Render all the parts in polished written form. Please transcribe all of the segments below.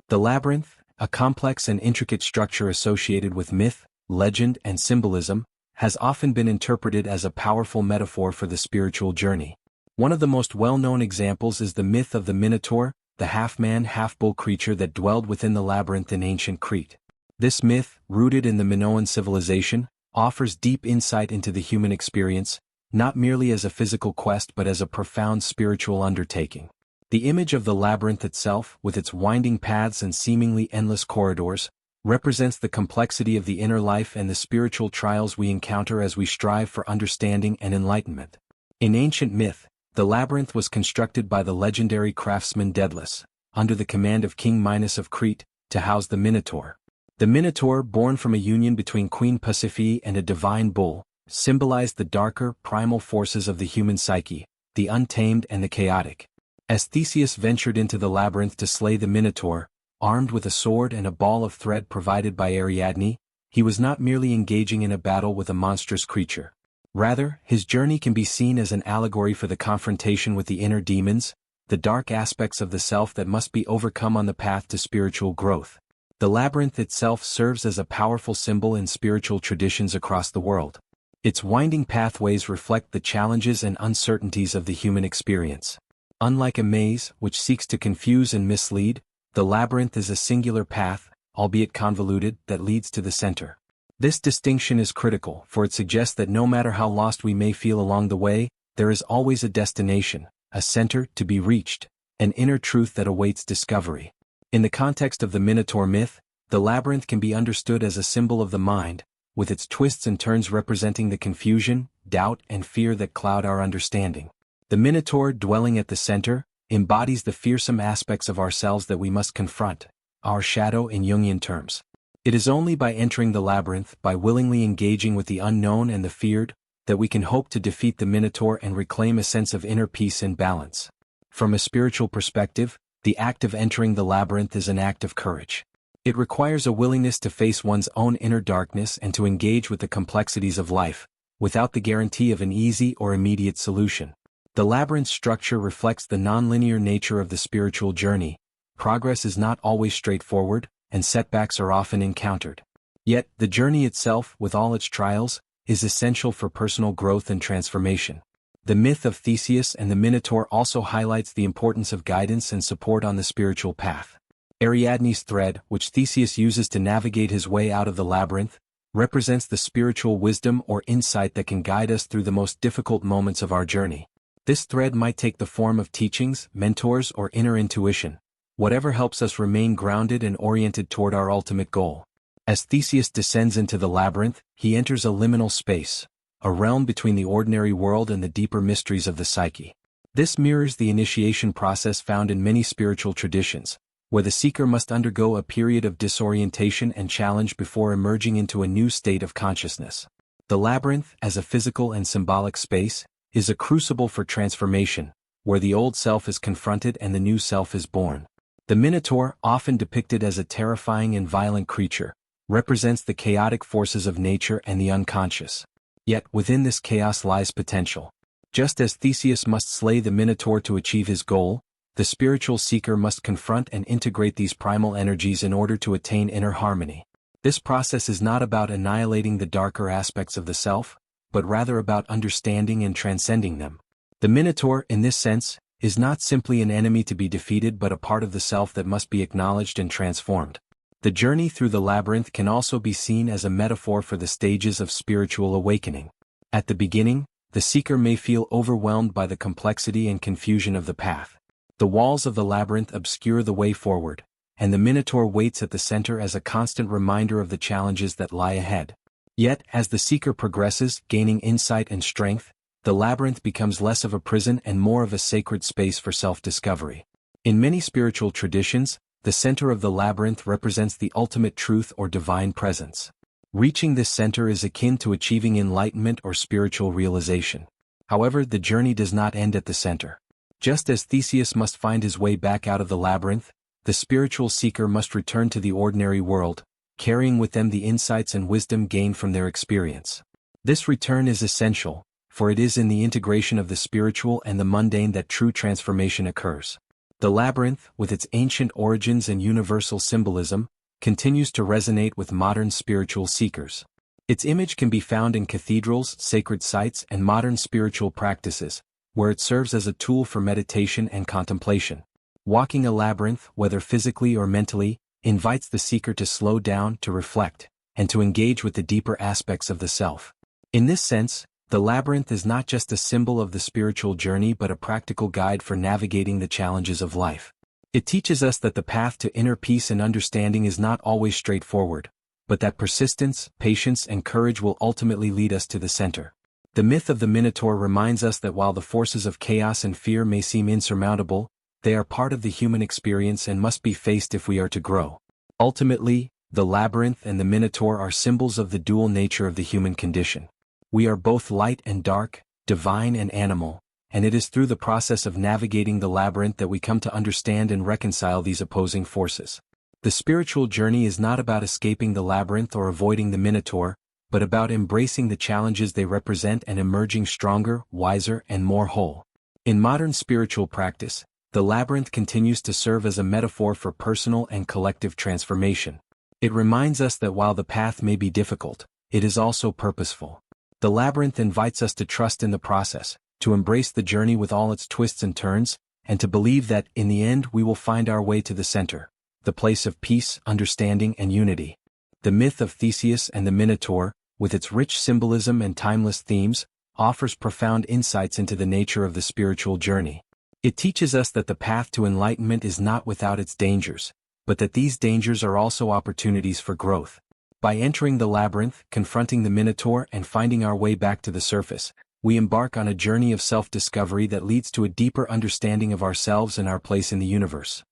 The labyrinth, a complex and intricate structure associated with myth, legend, and symbolism, has often been interpreted as a powerful metaphor for the spiritual journey. One of the most well-known examples is the myth of the Minotaur, the half-man, half-bull creature that dwelled within the labyrinth in ancient Crete. This myth, rooted in the Minoan civilization, offers deep insight into the human experience, not merely as a physical quest but as a profound spiritual undertaking. The image of the labyrinth itself, with its winding paths and seemingly endless corridors, represents the complexity of the inner life and the spiritual trials we encounter as we strive for understanding and enlightenment. In ancient myth, the labyrinth was constructed by the legendary craftsman Daedalus, under the command of King Minos of Crete, to house the Minotaur. The Minotaur, born from a union between Queen Pasiphae and a divine bull, symbolized the darker, primal forces of the human psyche, the untamed and the chaotic. As Theseus ventured into the labyrinth to slay the Minotaur, armed with a sword and a ball of thread provided by Ariadne, he was not merely engaging in a battle with a monstrous creature. Rather, his journey can be seen as an allegory for the confrontation with the inner demons, the dark aspects of the self that must be overcome on the path to spiritual growth. The labyrinth itself serves as a powerful symbol in spiritual traditions across the world. Its winding pathways reflect the challenges and uncertainties of the human experience. Unlike a maze, which seeks to confuse and mislead, the labyrinth is a singular path, albeit convoluted, that leads to the center. This distinction is critical, for it suggests that no matter how lost we may feel along the way, there is always a destination, a center to be reached, an inner truth that awaits discovery. In the context of the Minotaur myth, the labyrinth can be understood as a symbol of the mind, with its twists and turns representing the confusion, doubt, and fear that cloud our understanding. The Minotaur, dwelling at the center, embodies the fearsome aspects of ourselves that we must confront, our shadow in Jungian terms. It is only by entering the labyrinth, by willingly engaging with the unknown and the feared, that we can hope to defeat the Minotaur and reclaim a sense of inner peace and balance. From a spiritual perspective, the act of entering the labyrinth is an act of courage. It requires a willingness to face one's own inner darkness and to engage with the complexities of life, without the guarantee of an easy or immediate solution. The labyrinth structure reflects the nonlinear nature of the spiritual journey. Progress is not always straightforward, and setbacks are often encountered. Yet, the journey itself, with all its trials, is essential for personal growth and transformation. The myth of Theseus and the Minotaur also highlights the importance of guidance and support on the spiritual path. Ariadne's thread, which Theseus uses to navigate his way out of the labyrinth, represents the spiritual wisdom or insight that can guide us through the most difficult moments of our journey. This thread might take the form of teachings, mentors, or inner intuition, whatever helps us remain grounded and oriented toward our ultimate goal. As Theseus descends into the labyrinth, he enters a liminal space, a realm between the ordinary world and the deeper mysteries of the psyche. This mirrors the initiation process found in many spiritual traditions, where the seeker must undergo a period of disorientation and challenge before emerging into a new state of consciousness. The labyrinth, as a physical and symbolic space, is a crucible for transformation, where the old self is confronted and the new self is born. The Minotaur, often depicted as a terrifying and violent creature, represents the chaotic forces of nature and the unconscious. Yet, within this chaos lies potential. Just as Theseus must slay the Minotaur to achieve his goal, the spiritual seeker must confront and integrate these primal energies in order to attain inner harmony. This process is not about annihilating the darker aspects of the self, but rather about understanding and transcending them. The Minotaur, in this sense, is not simply an enemy to be defeated but a part of the self that must be acknowledged and transformed. The journey through the labyrinth can also be seen as a metaphor for the stages of spiritual awakening. At the beginning, the seeker may feel overwhelmed by the complexity and confusion of the path. The walls of the labyrinth obscure the way forward, and the Minotaur waits at the center as a constant reminder of the challenges that lie ahead. Yet, as the seeker progresses, gaining insight and strength, the labyrinth becomes less of a prison and more of a sacred space for self-discovery. In many spiritual traditions, the center of the labyrinth represents the ultimate truth or divine presence. Reaching this center is akin to achieving enlightenment or spiritual realization. However, the journey does not end at the center. Just as Theseus must find his way back out of the labyrinth, the spiritual seeker must return to the ordinary world, carrying with them the insights and wisdom gained from their experience. This return is essential, for it is in the integration of the spiritual and the mundane that true transformation occurs. The labyrinth, with its ancient origins and universal symbolism, continues to resonate with modern spiritual seekers. Its image can be found in cathedrals, sacred sites, and modern spiritual practices, where it serves as a tool for meditation and contemplation. Walking a labyrinth, whether physically or mentally, invites the seeker to slow down, to reflect, and to engage with the deeper aspects of the self. In this sense, the labyrinth is not just a symbol of the spiritual journey but a practical guide for navigating the challenges of life. It teaches us that the path to inner peace and understanding is not always straightforward, but that persistence, patience, and courage will ultimately lead us to the center. The myth of the Minotaur reminds us that while the forces of chaos and fear may seem insurmountable, they are part of the human experience and must be faced if we are to grow. Ultimately, the labyrinth and the Minotaur are symbols of the dual nature of the human condition. We are both light and dark, divine and animal, and it is through the process of navigating the labyrinth that we come to understand and reconcile these opposing forces. The spiritual journey is not about escaping the labyrinth or avoiding the Minotaur, but about embracing the challenges they represent and emerging stronger, wiser, and more whole. In modern spiritual practice, the labyrinth continues to serve as a metaphor for personal and collective transformation. It reminds us that while the path may be difficult, it is also purposeful. The labyrinth invites us to trust in the process, to embrace the journey with all its twists and turns, and to believe that, in the end, we will find our way to the center, the place of peace, understanding, and unity. The myth of Theseus and the Minotaur, with its rich symbolism and timeless themes, offers profound insights into the nature of the spiritual journey. It teaches us that the path to enlightenment is not without its dangers, but that these dangers are also opportunities for growth. By entering the labyrinth, confronting the Minotaur, and finding our way back to the surface, we embark on a journey of self-discovery that leads to a deeper understanding of ourselves and our place in the universe.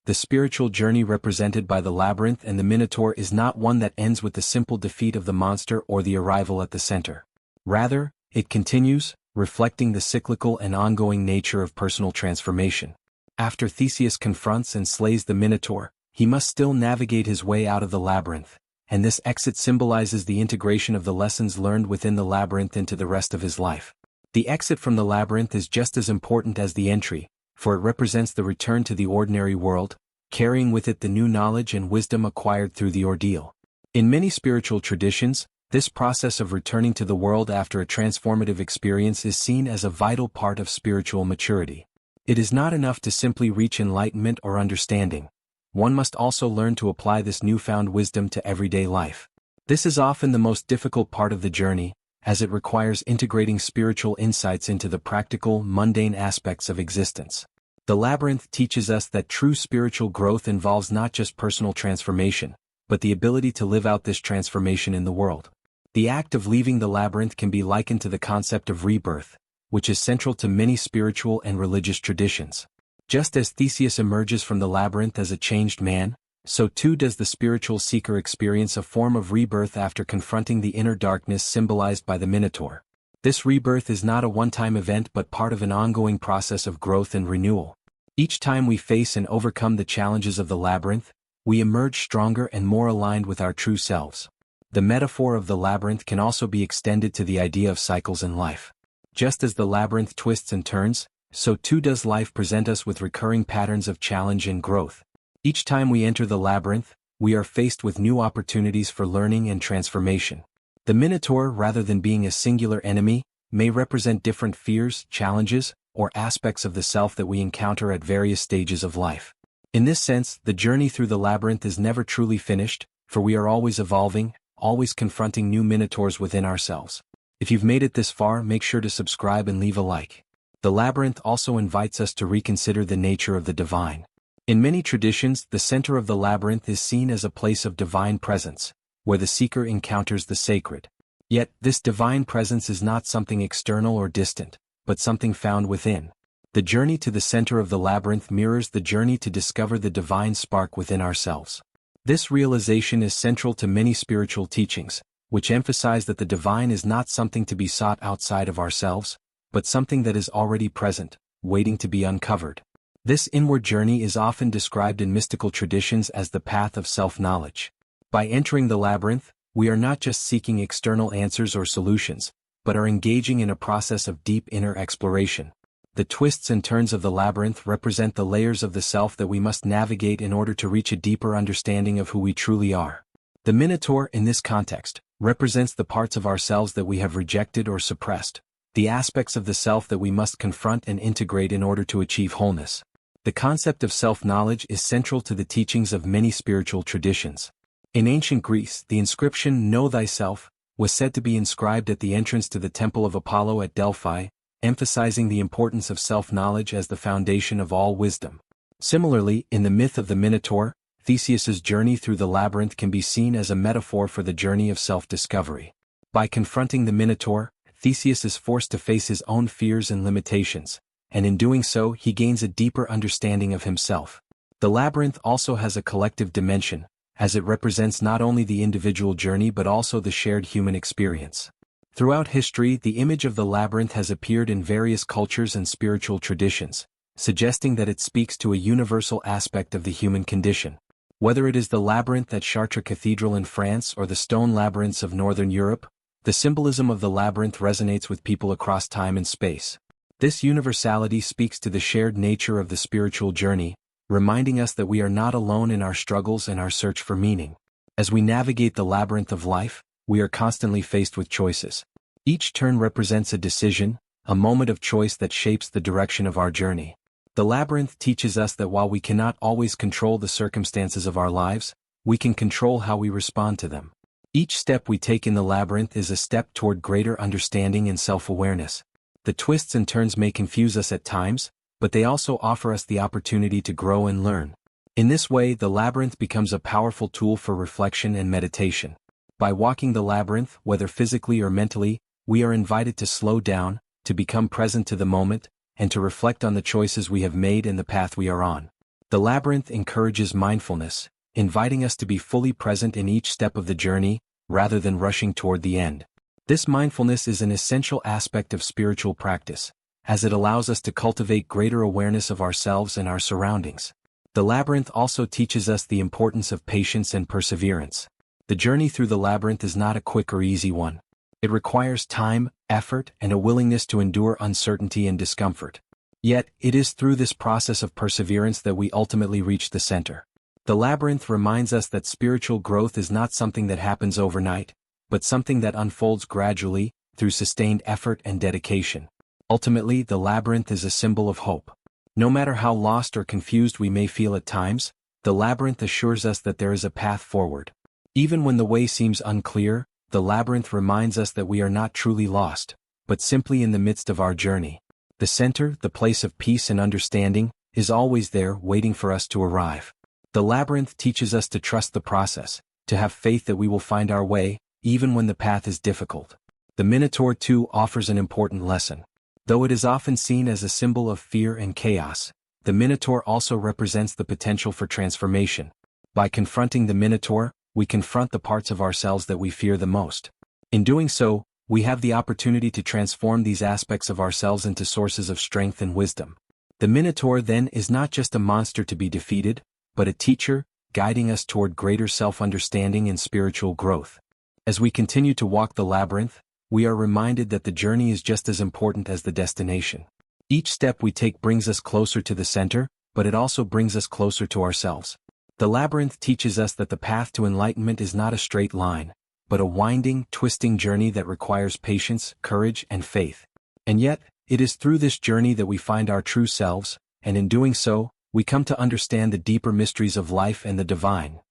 The spiritual journey represented by the labyrinth and the Minotaur is not one that ends with the simple defeat of the monster or the arrival at the center. Rather, it continues, reflecting the cyclical and ongoing nature of personal transformation. After Theseus confronts and slays the Minotaur, he must still navigate his way out of the labyrinth, and this exit symbolizes the integration of the lessons learned within the labyrinth into the rest of his life. The exit from the labyrinth is just as important as the entry, for it represents the return to the ordinary world, carrying with it the new knowledge and wisdom acquired through the ordeal. In many spiritual traditions, this process of returning to the world after a transformative experience is seen as a vital part of spiritual maturity. It is not enough to simply reach enlightenment or understanding. One must also learn to apply this newfound wisdom to everyday life. This is often the most difficult part of the journey, as it requires integrating spiritual insights into the practical, mundane aspects of existence. The labyrinth teaches us that true spiritual growth involves not just personal transformation, but the ability to live out this transformation in the world. The act of leaving the labyrinth can be likened to the concept of rebirth, which is central to many spiritual and religious traditions. Just as Theseus emerges from the labyrinth as a changed man, so too does the spiritual seeker experience a form of rebirth after confronting the inner darkness symbolized by the Minotaur. This rebirth is not a one-time event but part of an ongoing process of growth and renewal. Each time we face and overcome the challenges of the labyrinth, we emerge stronger and more aligned with our true selves. The metaphor of the labyrinth can also be extended to the idea of cycles in life. Just as the labyrinth twists and turns, so too does life present us with recurring patterns of challenge and growth. Each time we enter the labyrinth, we are faced with new opportunities for learning and transformation. The Minotaur, rather than being a singular enemy, may represent different fears, challenges, or aspects of the self that we encounter at various stages of life. In this sense, the journey through the labyrinth is never truly finished, for we are always evolving, always confronting new Minotaurs within ourselves. If you've made it this far, make sure to subscribe and leave a like. The labyrinth also invites us to reconsider the nature of the divine. In many traditions, the center of the labyrinth is seen as a place of divine presence, where the seeker encounters the sacred. Yet, this divine presence is not something external or distant, but something found within. The journey to the center of the labyrinth mirrors the journey to discover the divine spark within ourselves. This realization is central to many spiritual teachings, which emphasize that the divine is not something to be sought outside of ourselves, but something that is already present, waiting to be uncovered. This inward journey is often described in mystical traditions as the path of self-knowledge. By entering the labyrinth, we are not just seeking external answers or solutions, but are engaging in a process of deep inner exploration. The twists and turns of the labyrinth represent the layers of the self that we must navigate in order to reach a deeper understanding of who we truly are. The Minotaur, in this context, represents the parts of ourselves that we have rejected or suppressed, the aspects of the self that we must confront and integrate in order to achieve wholeness. The concept of self-knowledge is central to the teachings of many spiritual traditions. In ancient Greece, the inscription "Know thyself" was said to be inscribed at the entrance to the Temple of Apollo at Delphi, emphasizing the importance of self-knowledge as the foundation of all wisdom. Similarly, in the myth of the Minotaur, Theseus's journey through the labyrinth can be seen as a metaphor for the journey of self-discovery. By confronting the Minotaur, Theseus is forced to face his own fears and limitations, and in doing so he gains a deeper understanding of himself. The labyrinth also has a collective dimension, as it represents not only the individual journey but also the shared human experience. Throughout history, the image of the labyrinth has appeared in various cultures and spiritual traditions, suggesting that it speaks to a universal aspect of the human condition. Whether it is the labyrinth at Chartres Cathedral in France or the stone labyrinths of Northern Europe, the symbolism of the labyrinth resonates with people across time and space. This universality speaks to the shared nature of the spiritual journey, reminding us that we are not alone in our struggles and our search for meaning. As we navigate the labyrinth of life, we are constantly faced with choices. Each turn represents a decision, a moment of choice that shapes the direction of our journey. The labyrinth teaches us that while we cannot always control the circumstances of our lives, we can control how we respond to them. Each step we take in the labyrinth is a step toward greater understanding and self-awareness. The twists and turns may confuse us at times, but they also offer us the opportunity to grow and learn. In this way, the labyrinth becomes a powerful tool for reflection and meditation. By walking the labyrinth, whether physically or mentally, we are invited to slow down, to become present to the moment, and to reflect on the choices we have made and the path we are on. The labyrinth encourages mindfulness, inviting us to be fully present in each step of the journey, rather than rushing toward the end. This mindfulness is an essential aspect of spiritual practice, as it allows us to cultivate greater awareness of ourselves and our surroundings. The labyrinth also teaches us the importance of patience and perseverance. The journey through the labyrinth is not a quick or easy one. It requires time, effort, and a willingness to endure uncertainty and discomfort. Yet, it is through this process of perseverance that we ultimately reach the center. The labyrinth reminds us that spiritual growth is not something that happens overnight, but something that unfolds gradually, through sustained effort and dedication. Ultimately, the labyrinth is a symbol of hope. No matter how lost or confused we may feel at times, the labyrinth assures us that there is a path forward. Even when the way seems unclear, the labyrinth reminds us that we are not truly lost, but simply in the midst of our journey. The center, the place of peace and understanding, is always there waiting for us to arrive. The labyrinth teaches us to trust the process, to have faith that we will find our way, even when the path is difficult. The Minotaur too offers an important lesson. Though it is often seen as a symbol of fear and chaos, the Minotaur also represents the potential for transformation. By confronting the Minotaur, we confront the parts of ourselves that we fear the most. In doing so, we have the opportunity to transform these aspects of ourselves into sources of strength and wisdom. The Minotaur then is not just a monster to be defeated, but a teacher, guiding us toward greater self-understanding and spiritual growth. As we continue to walk the labyrinth, we are reminded that the journey is just as important as the destination. Each step we take brings us closer to the center, but it also brings us closer to ourselves. The labyrinth teaches us that the path to enlightenment is not a straight line, but a winding, twisting journey that requires patience, courage, and faith. And yet, it is through this journey that we find our true selves, and in doing so, we come to understand the deeper mysteries of life and the divine.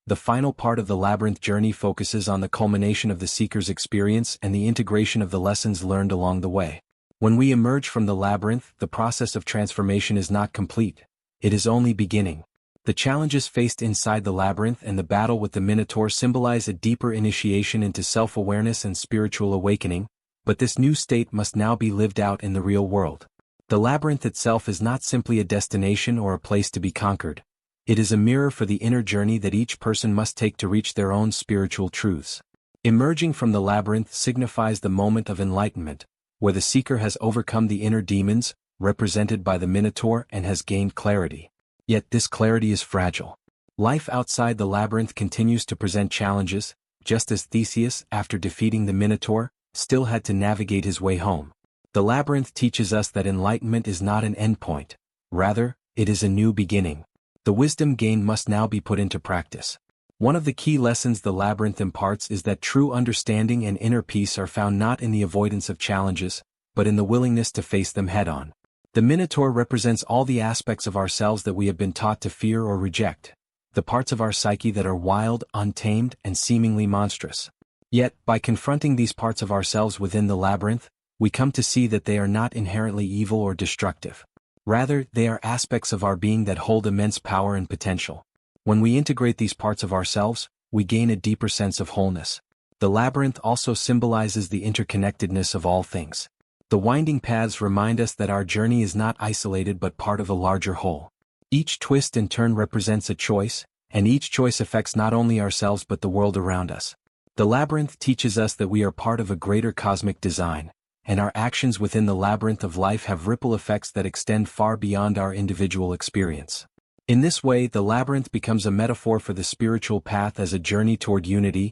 The final part of the labyrinth journey focuses on the culmination of the seeker's experience and the integration of the lessons learned along the way. When we emerge from the labyrinth, the process of transformation is not complete. It is only beginning. The challenges faced inside the labyrinth and the battle with the Minotaur symbolize a deeper initiation into self-awareness and spiritual awakening, but this new state must now be lived out in the real world. The labyrinth itself is not simply a destination or a place to be conquered. It is a mirror for the inner journey that each person must take to reach their own spiritual truths. Emerging from the labyrinth signifies the moment of enlightenment, where the seeker has overcome the inner demons, represented by the Minotaur, and has gained clarity. Yet this clarity is fragile. Life outside the labyrinth continues to present challenges, just as Theseus, after defeating the Minotaur, still had to navigate his way home. The labyrinth teaches us that enlightenment is not an endpoint. Rather, it is a new beginning. The wisdom gained must now be put into practice. One of the key lessons the labyrinth imparts is that true understanding and inner peace are found not in the avoidance of challenges, but in the willingness to face them head-on. The Minotaur represents all the aspects of ourselves that we have been taught to fear or reject, the parts of our psyche that are wild, untamed, and seemingly monstrous. Yet, by confronting these parts of ourselves within the labyrinth, we come to see that they are not inherently evil or destructive. Rather, they are aspects of our being that hold immense power and potential. When we integrate these parts of ourselves, we gain a deeper sense of wholeness. The labyrinth also symbolizes the interconnectedness of all things. The winding paths remind us that our journey is not isolated but part of a larger whole. Each twist in turn represents a choice, and each choice affects not only ourselves but the world around us. The labyrinth teaches us that we are part of a greater cosmic design, and our actions within the labyrinth of life have ripple effects that extend far beyond our individual experience. In this way, the labyrinth becomes a metaphor for the spiritual path as a journey toward unity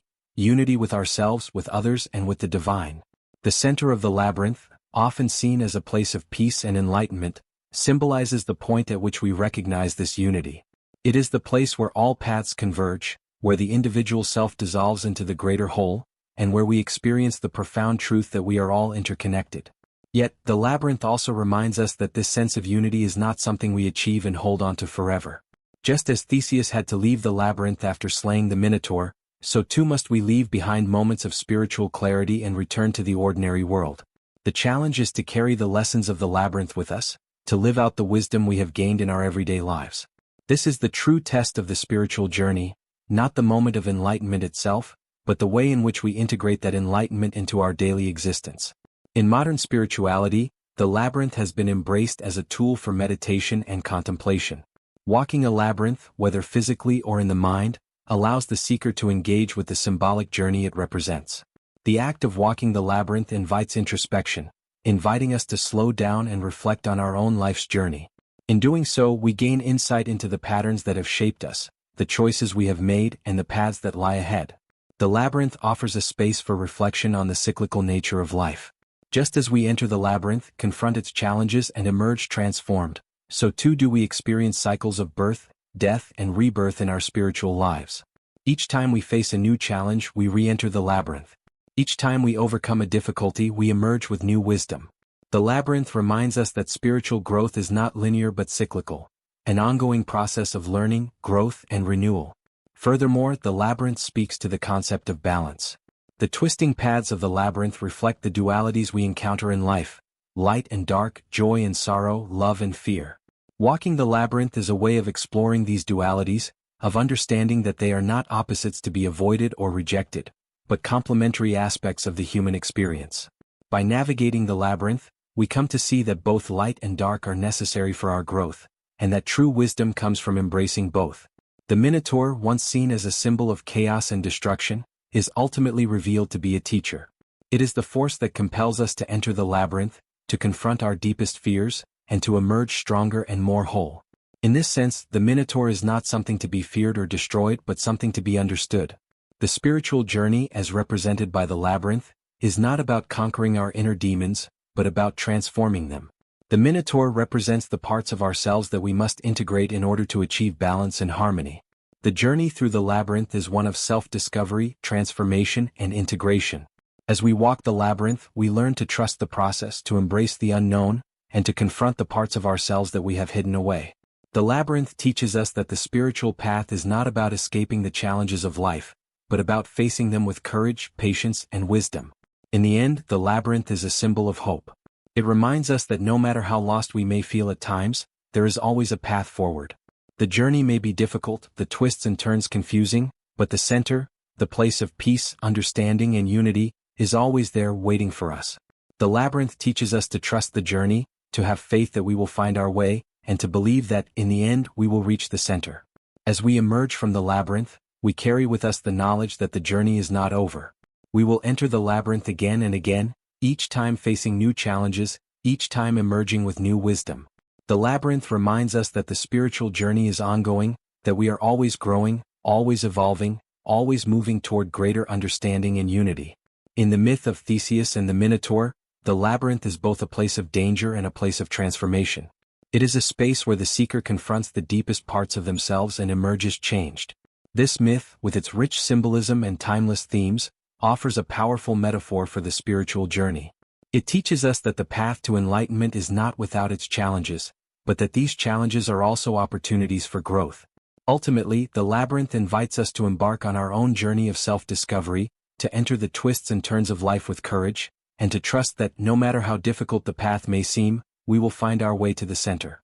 with ourselves, with others, and with the divine. The center of the labyrinth, often seen as a place of peace and enlightenment, symbolizes the point at which we recognize this unity. It is the place where all paths converge, where the individual self dissolves into the greater whole, and where we experience the profound truth that we are all interconnected. Yet, the labyrinth also reminds us that this sense of unity is not something we achieve and hold on to forever. Just as Theseus had to leave the labyrinth after slaying the Minotaur, so too must we leave behind moments of spiritual clarity and return to the ordinary world. The challenge is to carry the lessons of the labyrinth with us, to live out the wisdom we have gained in our everyday lives. This is the true test of the spiritual journey, not the moment of enlightenment itself, but the way in which we integrate that enlightenment into our daily existence. In modern spirituality, the labyrinth has been embraced as a tool for meditation and contemplation. Walking a labyrinth, whether physically or in the mind, allows the seeker to engage with the symbolic journey it represents. The act of walking the labyrinth invites introspection, inviting us to slow down and reflect on our own life's journey. In doing so, we gain insight into the patterns that have shaped us, the choices we have made, and the paths that lie ahead. The labyrinth offers a space for reflection on the cyclical nature of life. Just as we enter the labyrinth, confront its challenges, and emerge transformed, so too do we experience cycles of birth, death, and rebirth in our spiritual lives. Each time we face a new challenge, we re-enter the labyrinth. Each time we overcome a difficulty, we emerge with new wisdom. The labyrinth reminds us that spiritual growth is not linear but cyclical, an ongoing process of learning, growth, and renewal. Furthermore, the labyrinth speaks to the concept of balance. The twisting paths of the labyrinth reflect the dualities we encounter in life: light and dark, joy and sorrow, love and fear. Walking the labyrinth is a way of exploring these dualities, of understanding that they are not opposites to be avoided or rejected, but complementary aspects of the human experience. By navigating the labyrinth, we come to see that both light and dark are necessary for our growth, and that true wisdom comes from embracing both. The Minotaur, once seen as a symbol of chaos and destruction, is ultimately revealed to be a teacher. It is the force that compels us to enter the labyrinth, to confront our deepest fears, and to emerge stronger and more whole. In this sense, the Minotaur is not something to be feared or destroyed but something to be understood. The spiritual journey, as represented by the labyrinth, is not about conquering our inner demons, but about transforming them. The Minotaur represents the parts of ourselves that we must integrate in order to achieve balance and harmony. The journey through the labyrinth is one of self-discovery, transformation, and integration. As we walk the labyrinth, we learn to trust the process, to embrace the unknown, and to confront the parts of ourselves that we have hidden away. The labyrinth teaches us that the spiritual path is not about escaping the challenges of life, but about facing them with courage, patience, and wisdom. In the end, the labyrinth is a symbol of hope. It reminds us that no matter how lost we may feel at times, there is always a path forward. The journey may be difficult, the twists and turns confusing, but the center, the place of peace, understanding, and unity, is always there waiting for us. The labyrinth teaches us to trust the journey, to have faith that we will find our way, and to believe that, in the end, we will reach the center. As we emerge from the labyrinth, we carry with us the knowledge that the journey is not over. We will enter the labyrinth again and again, each time facing new challenges, each time emerging with new wisdom. The labyrinth reminds us that the spiritual journey is ongoing, that we are always growing, always evolving, always moving toward greater understanding and unity. In the myth of Theseus and the Minotaur, the labyrinth is both a place of danger and a place of transformation. It is a space where the seeker confronts the deepest parts of themselves and emerges changed. This myth, with its rich symbolism and timeless themes, offers a powerful metaphor for the spiritual journey. It teaches us that the path to enlightenment is not without its challenges, but that these challenges are also opportunities for growth. Ultimately, the labyrinth invites us to embark on our own journey of self-discovery, to enter the twists and turns of life with courage, and to trust that, no matter how difficult the path may seem, we will find our way to the center.